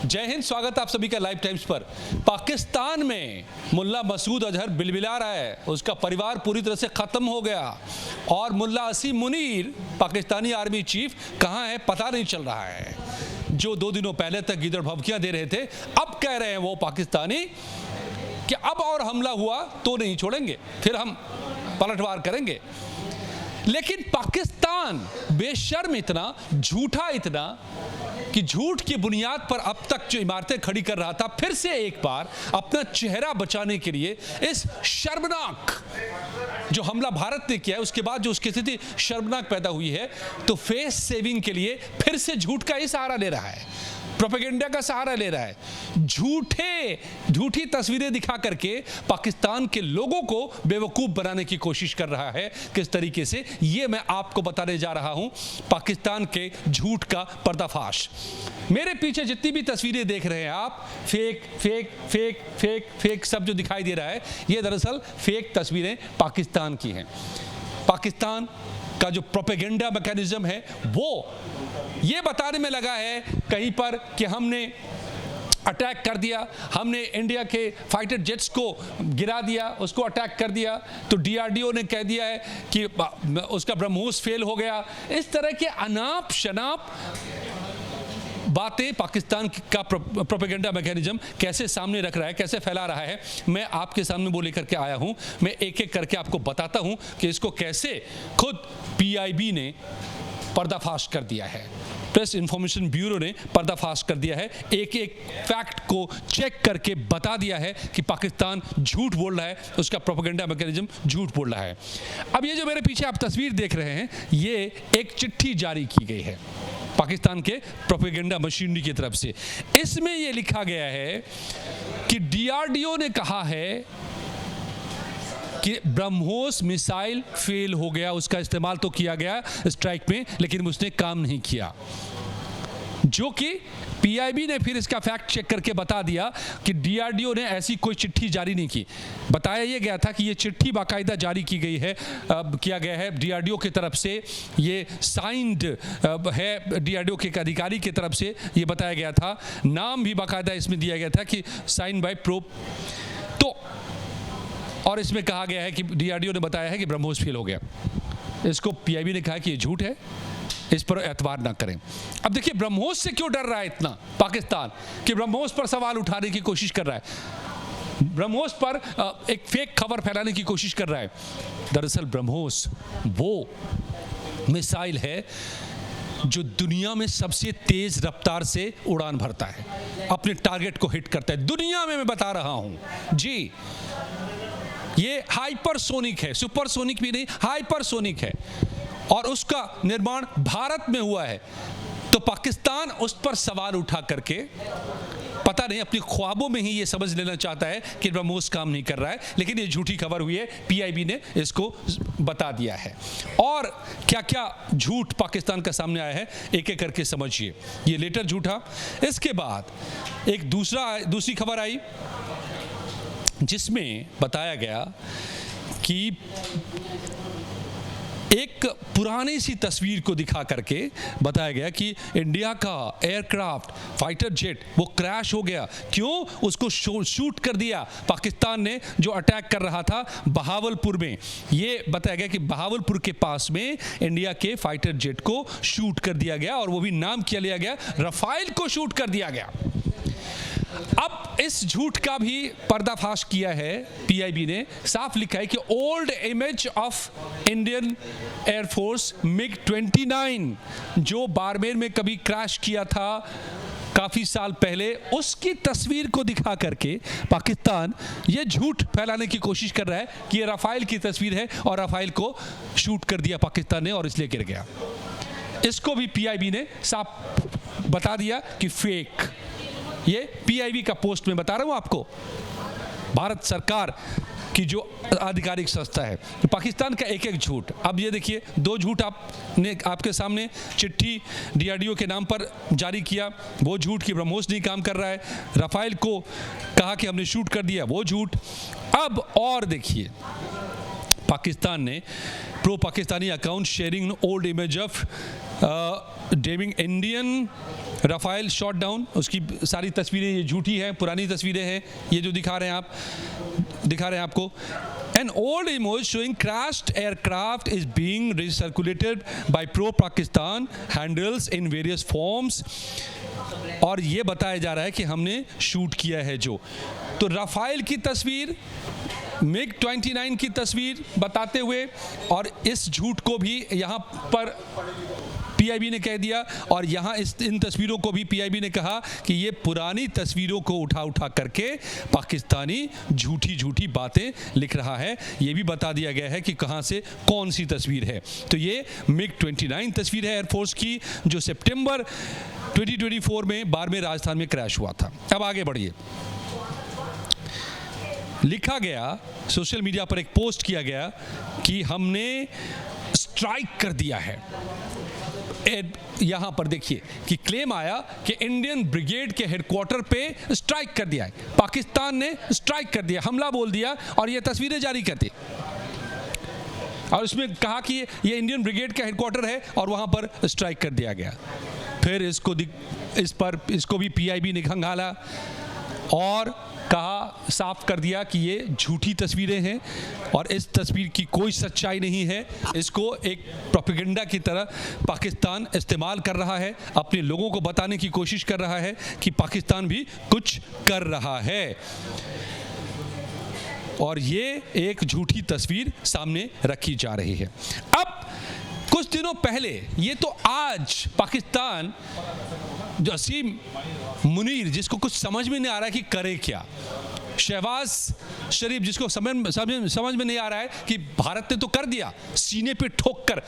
जय हिंद। स्वागत आप सभी का लाइव टाइम्स पर। पाकिस्तान में मुल्ला मसूद अजहर बिलबिला रहा है, उसका परिवार पूरी तरह से खत्म हो गया और मुल्ला असीम मुनीर पाकिस्तानी आर्मी चीफ कहां है पता नहीं चल रहा है। जो 2 दिनों पहले तक गिदड़ भभकियां दे रहे थे, अब कह रहे हैं वो पाकिस्तानी कि अब और हमला हुआ तो नहीं छोड़ेंगे, फिर हम पलटवार करेंगे। लेकिन पाकिस्तान बेशर्म इतना, झूठा इतना कि झूठ की बुनियाद पर अब तक जो इमारतें खड़ी कर रहा था, फिर से एक बार अपना चेहरा बचाने के लिए इस शर्मनाक जो हमला भारत ने किया है, उसके बाद जो उसकी स्थिति शर्मनाक पैदा हुई है, तो फेस सेविंग के लिए फिर से झूठ का ही सहारा ले रहा है, प्रोपेगेंडा का सहारा ले रहा है। झूठी तस्वीरें दिखा करके पाकिस्तान के लोगों को बेवकूफ बनाने की कोशिश कर रहा है। किस तरीके से, ये मैं आपको बताने जा रहा हूं। पाकिस्तान के झूठ का पर्दाफाश। मेरे पीछे जितनी भी तस्वीरें देख रहे हैं आप, fake fake fake fake fake सब जो दिखाई दे रहा है, ये दरअसल फेक तस्वीरें पाकिस्तान की हैं। पाकिस्तान का जो प्रोपेगेंडा मैकेनिज्म है वो ये बताने में लगा है कहीं पर कि हमने अटैक कर दिया, हमने इंडिया के फाइटर जेट्स को गिरा दिया, उसको अटैक कर दिया, तो डीआरडीओ ने कह दिया है कि उसका ब्रह्मोस फेल हो गया। इस तरह के अनाप शनाप बातें पाकिस्तान का प्रोपेगेंडा मैकेनिज्म कैसे सामने रख रहा है, कैसे फैला रहा है, मैं आपके सामने वो लेकर के आया हूं। मैं एक एक करके आपको बताता हूं कि इसको कैसे खुद पीआईबी ने पर्दाफाश कर दिया है, प्रेस इंफॉर्मेशन ब्यूरो ने पर्दाफाश कर दिया है। एक एक फैक्ट को चेक करके बता दिया है कि पाकिस्तान झूठ बोल रहा है, उसका प्रोपेगेंडा मैकेनिज्म झूठ बोल रहा है। अब ये जो मेरे पीछे आप तस्वीर देख रहे हैं, ये एक चिट्ठी जारी की गई है पाकिस्तान के प्रोपेगेंडा मशीनरी की तरफ से। इसमें यह लिखा गया है कि डीआरडीओ ने कहा है कि ब्रह्मोस मिसाइल फेल हो गया, उसका इस्तेमाल तो किया गया स्ट्राइक में, लेकिन उसने काम नहीं किया। जो कि पीआईबी ने फिर इसका फैक्ट चेक करके बता दिया कि डीआरडीओ ने ऐसी कोई चिट्ठी जारी नहीं की। बताया यह गया था कि यह चिट्ठी बाकायदा जारी की गई है, किया गया है डीआरडीओ की तरफ से, ये साइंड है डीआरडीओ के अधिकारी की तरफ से, ये बताया गया था। नाम भी बाकायदा इसमें दिया गया था कि साइन बाय प्रोब। तो और इसमें कहा गया है कि डीआरडीओ ने बताया है कि ब्रह्मोस फेल हो गया। इसको पीआईबी ने कहा कि ये झूठ है, इस पर एतबार ना करें। अब देखिए, ब्रह्मोस से क्यों डर रहा है इतना पाकिस्तान, कि ब्रह्मोस पर सवाल उठाने की कोशिश कर रहा है, ब्रह्मोस पर एक फेक खबर फैलाने की कोशिश कर रहा है। दरअसल ब्रह्मोस वो मिसाइल है जो दुनिया में सबसे तेज रफ्तार से उड़ान भरता है, अपने टारगेट को हिट करता है। दुनिया में मैं बता रहा हूं जी, ये हाइपरसोनिक है, सुपरसोनिक भी नहीं, हाइपरसोनिक है, और उसका निर्माण भारत में हुआ है। तो पाकिस्तान उस पर सवाल उठा करके पता नहीं अपनी ख्वाबों में ही ये समझ लेना चाहता है कि ब्रह्मोस काम नहीं कर रहा है, लेकिन ये झूठी खबर हुई है, पीआईबी ने इसको बता दिया है। और क्या क्या झूठ पाकिस्तान का सामने आया है, एक एक करके समझिए। ये लेटर झूठा। इसके बाद एक दूसरी खबर आई जिसमें बताया गया कि एक पुरानी सी तस्वीर को दिखा करके बताया गया कि इंडिया का एयरक्राफ्ट फाइटर जेट वो क्रैश हो गया। क्यों? उसको शूट कर दिया पाकिस्तान ने, जो अटैक कर रहा था बहावलपुर में। ये बताया गया कि बहावलपुर के पास में इंडिया के फाइटर जेट को शूट कर दिया गया, और वो भी नाम किया लिया गया, रफाइल को शूट कर दिया गया। अब इस झूठ का भी पर्दाफाश किया है पीआईबी ने। साफ लिखा है कि old image of Indian air force MiG 29 जो बाड़मेर में कभी क्रैश किया था काफी साल पहले, उसकी तस्वीर को दिखा करके पाकिस्तान ये झूठ फैलाने की कोशिश कर रहा है कि ये रफाइल की तस्वीर है और रफाइल को शूट कर दिया पाकिस्तान ने और इसलिए गिर गया। इसको भी पीआईबी ने साफ बता दिया कि फेक। ये पीआईबी का पोस्ट में बता रहा हूं आपको, भारत सरकार की जो आधिकारिक संस्था है। तो पाकिस्तान का एक एक झूठ। अब ये देखिए, 2 झूठ आपके सामने, चिट्ठी डीआरडीओ के नाम पर जारी किया, वो झूठ कि ब्रह्मोस नहीं काम कर रहा है, रफाइल को कहा कि हमने शूट कर दिया, वो झूठ। अब और देखिए, पाकिस्तान ने pro Pakistani account sharing old image of डेविंग इंडियन राफेल शॉट डाउन, उसकी सारी तस्वीरें ये झूठी हैं, पुरानी तस्वीरें हैं ये जो दिखा रहे हैं आपको। An old image showing crashed aircraft is being recirculated by pro-Pakistan handles in various forms, और ये बताया जा रहा है कि हमने शूट किया है जो। तो राफेल की तस्वीर, मिग 29 की तस्वीर बताते हुए, और इस झूठ को भी यहाँ पर पीआईबी ने कह दिया, और यहाँ इन तस्वीरों को भी पीआईबी ने कहा कि ये पुरानी तस्वीरों को उठा करके पाकिस्तानी झूठी बातें लिख रहा है। ये भी बता दिया गया है कि कहाँ से कौन सी तस्वीर है। तो ये मिग 29 तस्वीर है एयरफोर्स की, जो सितंबर 2024 में बारहवें राजस्थान में क्रैश हुआ था। अब आगे बढ़िए। लिखा गया, सोशल मीडिया पर एक पोस्ट किया गया कि हमने स्ट्राइक कर दिया है। यहां पर देखिए कि क्लेम आया कि इंडियन ब्रिगेड के हेडक्वार्टर पे स्ट्राइक कर दिया है, पाकिस्तान ने स्ट्राइक कर दिया, हमला बोल दिया, और ये तस्वीरें जारी कर दी, और उसमें कहा कि ये इंडियन ब्रिगेड का हेडक्वार्टर है और वहां पर स्ट्राइक कर दिया गया। फिर इसको भी पीआईबी ने खंगाला और कहा, साफ कर दिया कि ये झूठी तस्वीरें हैं और इस तस्वीर की कोई सच्चाई नहीं है। इसको एक प्रोपेगेंडा की तरह पाकिस्तान इस्तेमाल कर रहा है, अपने लोगों को बताने की कोशिश कर रहा है कि पाकिस्तान भी कुछ कर रहा है, और ये एक झूठी तस्वीर सामने रखी जा रही है। अब कुछ दिनों पहले, ये तो आज पाकिस्तान जो असीम मुनीर, जिसको कुछ समझ में नहीं आ रहा है कि करे क्या, शहबाज शरीफ जिसको समझ में नहीं आ रहा है कि भारत ने तो कर दिया, सीने पे ठोक कर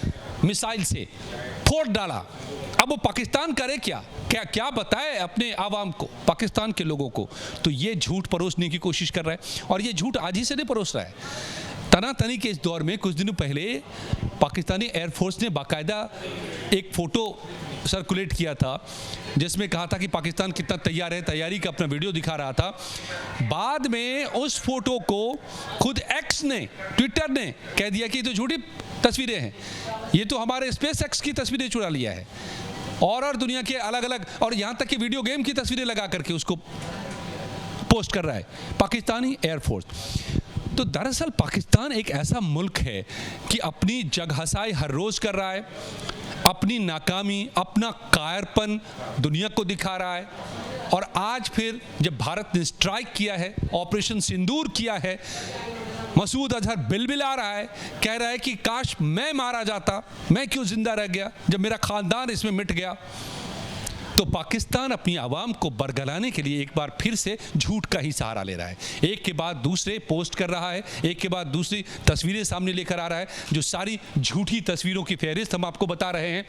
मिसाइल से फोड़ डाला, अब वो पाकिस्तान करे क्या बताए अपने आवाम को, पाकिस्तान के लोगों को। तो ये झूठ परोसने की कोशिश कर रहा है, और ये झूठ आज ही से नहीं परोस रहा है। तनातनी के इस दौर में कुछ दिनों पहले पाकिस्तानी एयरफोर्स ने बाकायदा एक फ़ोटो सर्कुलेट किया था जिसमें कहा था कि पाकिस्तान कितना तैयार है, तैयारी का अपना वीडियो दिखा रहा था। बाद में उस फोटो को खुद एक्स ने, ट्विटर ने कह दिया कि ये तो झूठी तस्वीरें हैं, ये तो हमारे स्पेस एक्स की तस्वीरें चुरा लिया है, और दुनिया के अलग अलग, और यहाँ तक कि वीडियो गेम की तस्वीरें लगा करके उसको पोस्ट कर रहा है पाकिस्तानी एयरफोर्स। तो दरअसल पाकिस्तान एक ऐसा मुल्क है कि अपनी जगहसाई हर रोज़ कर रहा है, अपनी नाकामी, अपना कायरपन दुनिया को दिखा रहा है, और आज फिर जब भारत ने स्ट्राइक किया है, ऑपरेशन सिंदूर किया है, मसूद अजहर बिलबिला रहा है, कह रहा है कि काश मैं मारा जाता, मैं क्यों जिंदा रह गया जब मेरा खानदान इसमें मिट गया। तो पाकिस्तान अपनी आवाम को बरगलाने के लिए एक बार फिर से झूठ का ही सहारा ले रहा है, एक के बाद दूसरे पोस्ट कर रहा है, एक के बाद दूसरी तस्वीरें सामने लेकर आ रहा है, जो सारी झूठी तस्वीरों की फहरिस्त हम आपको बता रहे हैं।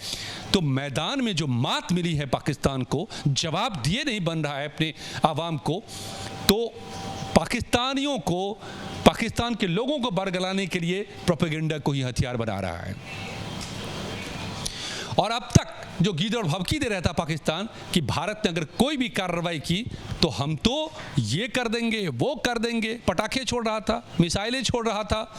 तो मैदान में जो मात मिली है पाकिस्तान को, जवाब दिए नहीं बन रहा है अपने आवाम को, तो पाकिस्तानियों को, पाकिस्तान के लोगों को बरगलाने के लिए प्रोपेगेंडा को ही हथियार बना रहा है। और अब तक जो गीदड़ भभकी दे रहता पाकिस्तान कि भारत ने अगर कोई भी कार्रवाई की तो हम तो ये कर देंगे, वो कर देंगे, पटाखे छोड़ रहा था, मिसाइलें छोड़ रहा था,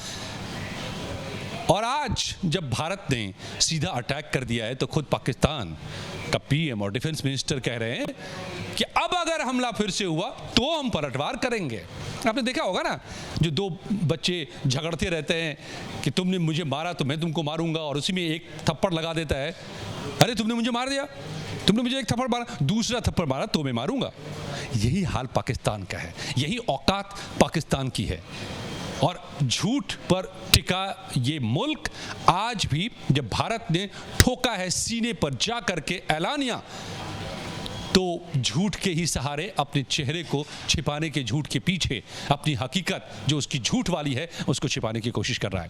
और आज जब भारत ने सीधा अटैक कर दिया है तो खुद पाकिस्तान का पीएम और डिफेंस मिनिस्टर कह रहे हैं कि अब अगर हमला फिर से हुआ तो हम पलटवार करेंगे। आपने देखा होगा ना, जो दो बच्चे झगड़ते रहते हैं कि तुमने मुझे मारा तो मैं तुमको मारूंगा, और उसी में एक थप्पड़ लगा देता है, अरे तुमने मुझे मार दिया, तुमने मुझे एक थप्पड़ मारा, दूसरा थप्पड़ मारा तो मैं मारूंगा। यही हाल पाकिस्तान का है, यही औकात पाकिस्तान की है, और झूठ पर टिका ये मुल्क आज भी, जब भारत ने ठोका है सीने पर जा करके ऐलानिया, तो झूठ के ही सहारे अपने चेहरे को छिपाने के, झूठ के पीछे अपनी हकीकत जो उसकी झूठ वाली है उसको छिपाने की कोशिश कर रहा है,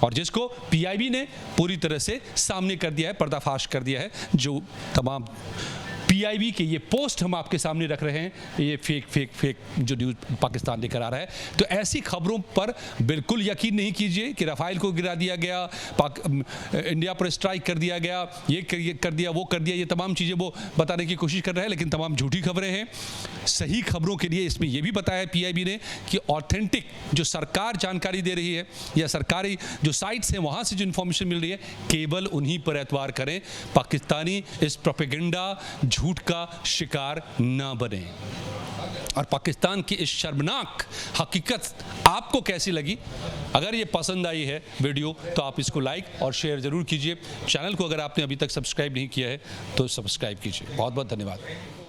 और जिसको पीआईबी ने पूरी तरह से सामने कर दिया है, पर्दाफाश कर दिया है, जो तमाम पीआईबी के ये पोस्ट हम आपके सामने रख रहे हैं, ये फेक जो न्यूज़ पाकिस्तान लेकर आ रहा है। तो ऐसी खबरों पर बिल्कुल यकीन नहीं कीजिए कि राफेल को गिरा दिया गया, इंडिया पर स्ट्राइक कर दिया गया, ये कर दिया, वो कर दिया, ये तमाम चीज़ें वो बताने की कोशिश कर रहे हैं, लेकिन तमाम झूठी खबरें हैं। सही खबरों के लिए इसमें यह भी बताया पीआईबी ने कि ऑथेंटिक जो सरकार जानकारी दे रही है या सरकारी जो साइट्स हैं वहाँ से जो इन्फॉर्मेशन मिल रही है, केवल उन्हीं पर एतबार करें। पाकिस्तानी इस प्रोपेगेंडा झूठ का शिकार ना बने। और पाकिस्तान की इस शर्मनाक हकीकत आपको कैसी लगी? अगर ये पसंद आई है वीडियो तो आप इसको लाइक और शेयर ज़रूर कीजिए। चैनल को अगर आपने अभी तक सब्सक्राइब नहीं किया है तो सब्सक्राइब कीजिए। बहुत बहुत धन्यवाद।